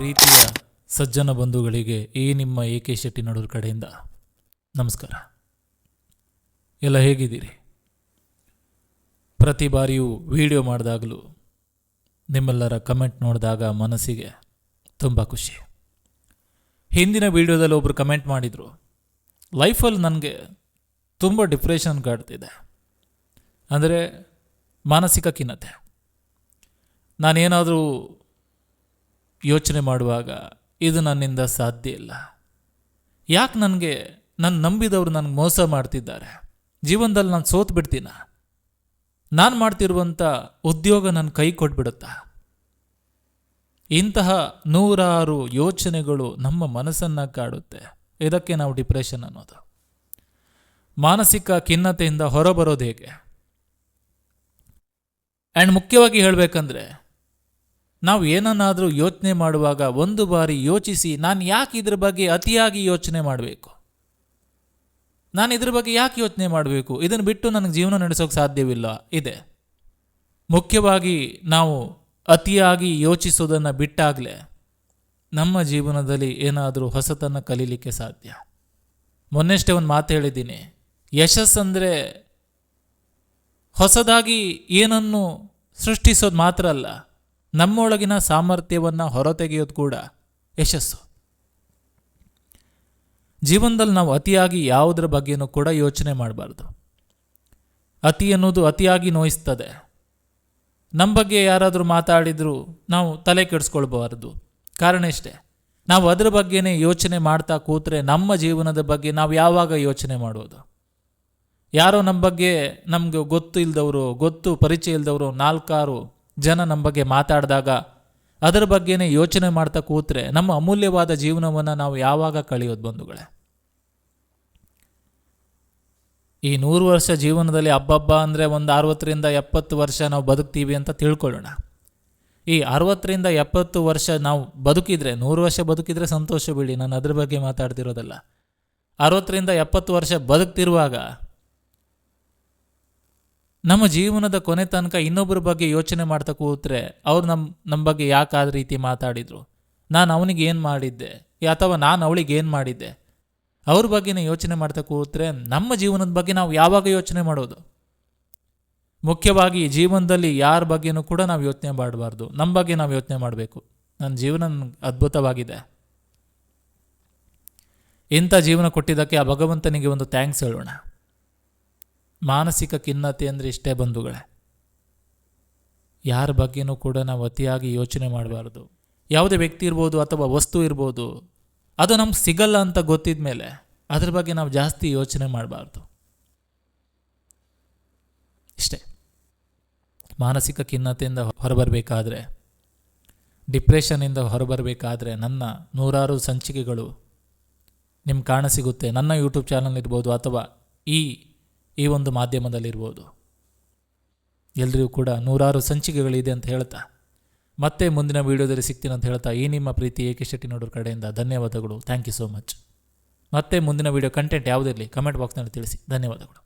ಪ್ರೀತಿಯ ಸಜ್ಜನ ಬಂಧುಗಳಿಗೆ ಈ ನಿಮ್ಮ AK ಶೆಟ್ಟಿ ನಡೂರ್ ಕಡೆಯಿಂದ ನಮಸ್ಕಾರ. ಎಲ್ಲ ಹೇಗಿದ್ದೀರಿ? ಪ್ರತಿ ಬಾರಿಯೂ ವಿಡಿಯೋ ಮಾಡಿದಾಗಲೂ ನಿಮ್ಮೆಲ್ಲರ ಕಮೆಂಟ್ ನೋಡಿದಾಗ ಮನಸ್ಸಿಗೆ ತುಂಬ ಖುಷಿ. ಹಿಂದಿನ ವಿಡಿಯೋದಲ್ಲಿ ಒಬ್ಬರು ಕಮೆಂಟ್ ಮಾಡಿದರು, ಲೈಫಲ್ಲಿ ನನಗೆ ತುಂಬ ಡಿಪ್ರೆಷನ್ ಕಾಡ್ತಿದೆ, ಅಂದರೆ ಮಾನಸಿಕ ಖಿನ್ನತೆ. ನಾನೇನಾದರೂ ಯೋಚನೆ ಮಾಡುವಾಗ ಇದು ನನ್ನಿಂದ ಸಾಧ್ಯ ಇಲ್ಲ, ಯಾಕೆ ನನಗೆ ನನ್ನ ನಂಬಿದವರು ನನಗೆ ಮೋಸ ಮಾಡ್ತಿದ್ದಾರೆ, ಜೀವನದಲ್ಲಿ ನಾನು ಸೋತು ಬಿಡ್ತೀನ, ನಾನು ಮಾಡ್ತಿರುವಂಥ ಉದ್ಯೋಗ ನನ್ನ ಕೈ ಕೊಟ್ಬಿಡುತ್ತಾ? ಇಂತಹ ನೂರಾರು ಯೋಚನೆಗಳು ನಮ್ಮ ಮನಸ್ಸನ್ನು ಕಾಡುತ್ತೆ. ಇದಕ್ಕೆ ನಾವು ಡಿಪ್ರೆಷನ್ ಅನ್ನೋದು. ಮಾನಸಿಕ ಖಿನ್ನತೆಯಿಂದ ಹೊರಬರೋದು ಹೇಗೆ? ಆ್ಯಂಡ್ ಮುಖ್ಯವಾಗಿ ಹೇಳಬೇಕಂದ್ರೆ, ನಾವು ಏನನ್ನಾದರೂ ಯೋಚನೆ ಮಾಡುವಾಗ ಒಂದು ಬಾರಿ ಯೋಚಿಸಿ, ನಾನು ಯಾಕೆ ಇದ್ರ ಬಗ್ಗೆ ಅತಿಯಾಗಿ ಯೋಚನೆ ಮಾಡಬೇಕು, ನಾನು ಇದ್ರ ಬಗ್ಗೆ ಯಾಕೆ ಯೋಚನೆ ಮಾಡಬೇಕು, ಇದನ್ನು ಬಿಟ್ಟು ನನಗೆ ಜೀವನ ನಡೆಸೋಕೆ ಸಾಧ್ಯವಿಲ್ಲ ಇದೆ. ಮುಖ್ಯವಾಗಿ ನಾವು ಅತಿಯಾಗಿ ಯೋಚಿಸೋದನ್ನು ಬಿಟ್ಟಾಗಲೇ ನಮ್ಮ ಜೀವನದಲ್ಲಿ ಏನಾದರೂ ಹೊಸತನ್ನು ಕಲೀಲಿಕ್ಕೆ ಸಾಧ್ಯ. ಮೊನ್ನೆಷ್ಟೇ ಒಂದು ಮಾತು ಹೇಳಿದ್ದೀನಿ, ಯಶಸ್ಸಂದರೆ ಹೊಸದಾಗಿ ಏನನ್ನು ಸೃಷ್ಟಿಸೋದು ಮಾತ್ರ ಅಲ್ಲ, ನಮ್ಮೊಳಗಿನ ಸಾಮರ್ಥ್ಯವನ್ನು ಹೊರತೆಗೆಯೋದು ಕೂಡ ಯಶಸ್ಸು. ಜೀವನದಲ್ಲಿ ನಾವು ಅತಿಯಾಗಿ ಯಾವುದರ ಬಗ್ಗೆನೂ ಕೂಡ ಯೋಚನೆ ಮಾಡಬಾರ್ದು. ಅತಿ ಅನ್ನೋದು ಅತಿಯಾಗಿ ನೋಯಿಸ್ತದೆ. ನಮ್ಮ ಬಗ್ಗೆ ಯಾರಾದರೂ ಮಾತಾಡಿದರೂ ನಾವು ತಲೆ ಕೆಡಿಸ್ಕೊಳ್ಬಾರ್ದು. ಕಾರಣ ಇಷ್ಟೇ, ನಾವು ಅದರ ಬಗ್ಗೆನೇ ಯೋಚನೆ ಮಾಡ್ತಾ ಕೂತ್ರೆ ನಮ್ಮ ಜೀವನದ ಬಗ್ಗೆ ನಾವು ಯಾವಾಗ ಯೋಚನೆ ಮಾಡೋದು? ಯಾರೋ ನಮ್ಮ ಬಗ್ಗೆ ನಮಗೆ ಗೊತ್ತು ಇಲ್ಲದವರು, ಪರಿಚಯ ಇಲ್ಲದವರು 4-6 ಜನ ನಮ್ಮ ಬಗ್ಗೆ ಮಾತಾಡಿದಾಗ ಅದರ ಬಗ್ಗೆನೇ ಯೋಚನೆ ಮಾಡ್ತಾ ಕೂತ್ರೆ ನಮ್ಮ ಅಮೂಲ್ಯವಾದ ಜೀವನವನ್ನು ನಾವು ಯಾವಾಗ ಕಳೆಯೋದು ಬಂಧುಗಳೇ? ಈ 100 ವರ್ಷ ಜೀವನದಲ್ಲಿ ಹಬ್ಬ ಅಂದರೆ ಒಂದು 60ರಿಂದ 70 ವರ್ಷ ನಾವು ಬದುಕ್ತೀವಿ ಅಂತ ತಿಳ್ಕೊಳ್ಳೋಣ. ಈ 60ರಿಂದ 70 ವರ್ಷ ನಾವು ಬದುಕಿದ್ರೆ, 100 ವರ್ಷ ಬದುಕಿದ್ರೆ ಸಂತೋಷ ಬಿಡಿ, ನಾನು ಅದ್ರ ಬಗ್ಗೆ ಮಾತಾಡ್ತಿರೋದಲ್ಲ. 60ರಿಂದ 70 ವರ್ಷ ಬದುಕ್ತಿರುವಾಗ ನಮ್ಮ ಜೀವನದ ಕೊನೆ ತನಕ ಇನ್ನೊಬ್ಬರ ಬಗ್ಗೆ ಯೋಚನೆ ಮಾಡ್ತಾ ಕೂತ್ರೆ, ಅವ್ರು ನಮ್ಮ ಬಗ್ಗೆ ಯಾಕೆ ಆ ರೀತಿ ಮಾತಾಡಿದರು, ನಾನು ಅವನಿಗೆ ಏನು ಮಾಡಿದ್ದೆ ಅಥವಾ ನಾನು ಅವಳಿಗೆ ಏನು ಮಾಡಿದ್ದೆ, ಅವ್ರ ಬಗ್ಗೆನೇ ಯೋಚನೆ ಮಾಡ್ತಾ ಕೂತ್ರೆ ನಮ್ಮ ಜೀವನದ ಬಗ್ಗೆ ನಾವು ಯಾವಾಗ ಯೋಚನೆ ಮಾಡೋದು? ಮುಖ್ಯವಾಗಿ ಜೀವನದಲ್ಲಿ ಯಾರ ಬಗ್ಗೆನೂ ಕೂಡ ನಾವು ಯೋಚನೆ ಮಾಡಬಾರ್ದು, ನಮ್ಮ ಬಗ್ಗೆ ನಾವು ಯೋಚನೆ ಮಾಡಬೇಕು. ನನ್ನ ಜೀವನ ಅದ್ಭುತವಾಗಿದೆ, ಇಂಥ ಜೀವನ ಕೊಟ್ಟಿದ್ದಕ್ಕೆ ಆ ಭಗವಂತನಿಗೆ ಒಂದು ಥ್ಯಾಂಕ್ಸ್ ಹೇಳೋಣ. ಮಾನಸಿಕ ಖಿನ್ನತೆ ಅಂದರೆ ಇಷ್ಟೇ ಬಂಧುಗಳೇ, ಯಾರ ಬಗ್ಗೆನೂ ಕೂಡ ನಾವು ಅತಿಯಾಗಿ ಯೋಚನೆ ಮಾಡಬಾರ್ದು. ಯಾವುದೇ ವ್ಯಕ್ತಿ ಇರ್ಬೋದು ಅಥವಾ ವಸ್ತು ಇರ್ಬೋದು, ಅದು ನಮ್ಗೆ ಸಿಗಲ್ಲ ಅಂತ ಗೊತ್ತಿದ ಮೇಲೆ ಅದ್ರ ಬಗ್ಗೆ ನಾವು ಜಾಸ್ತಿ ಯೋಚನೆ ಮಾಡಬಾರ್ದು. ಇಷ್ಟೇ. ಮಾನಸಿಕ ಖಿನ್ನತೆಯಿಂದ ಹೊರಬರಬೇಕಾದ್ರೆ, ಡಿಪ್ರೆಷನ್ನಿಂದ ಹೊರಬರಬೇಕಾದ್ರೆ ನನ್ನ 100 ಸಂಚಿಕೆಗಳು ನಿಮ್ಗೆ ಕಾಣಸಿಗುತ್ತೆ. ನನ್ನ ಯೂಟ್ಯೂಬ್ ಚಾನಲ್ ಇರ್ಬೋದು ಅಥವಾ ಈ ಒಂದು ಮಾಧ್ಯಮದಲ್ಲಿರ್ಬೋದು. ಎಲ್ಲರಿಗೂ ಕೂಡ 100 ಸಂಚಿಕೆಗಳಿದೆ ಅಂತ ಹೇಳ್ತಾ ಮತ್ತೆ ಮುಂದಿನ ವೀಡಿಯೋದಲ್ಲಿ ಸಿಗ್ತೀನಿ ಅಂತ ಹೇಳ್ತಾ, ಈ ನಿಮ್ಮ ಪ್ರೀತಿ AK ಶೆಟ್ಟಿ ನಡೂರ್ ಕಡೆಯಿಂದ ಧನ್ಯವಾದಗಳು. Thank you so much. ಮತ್ತೆ ಮುಂದಿನ ವೀಡಿಯೋ ಕಂಟೆಂಟ್ ಯಾವುದಿರಲಿ ಕಮೆಂಟ್ ಬಾಕ್ಸ್ನಲ್ಲಿ ತಿಳಿಸಿ. ಧನ್ಯವಾದಗಳು.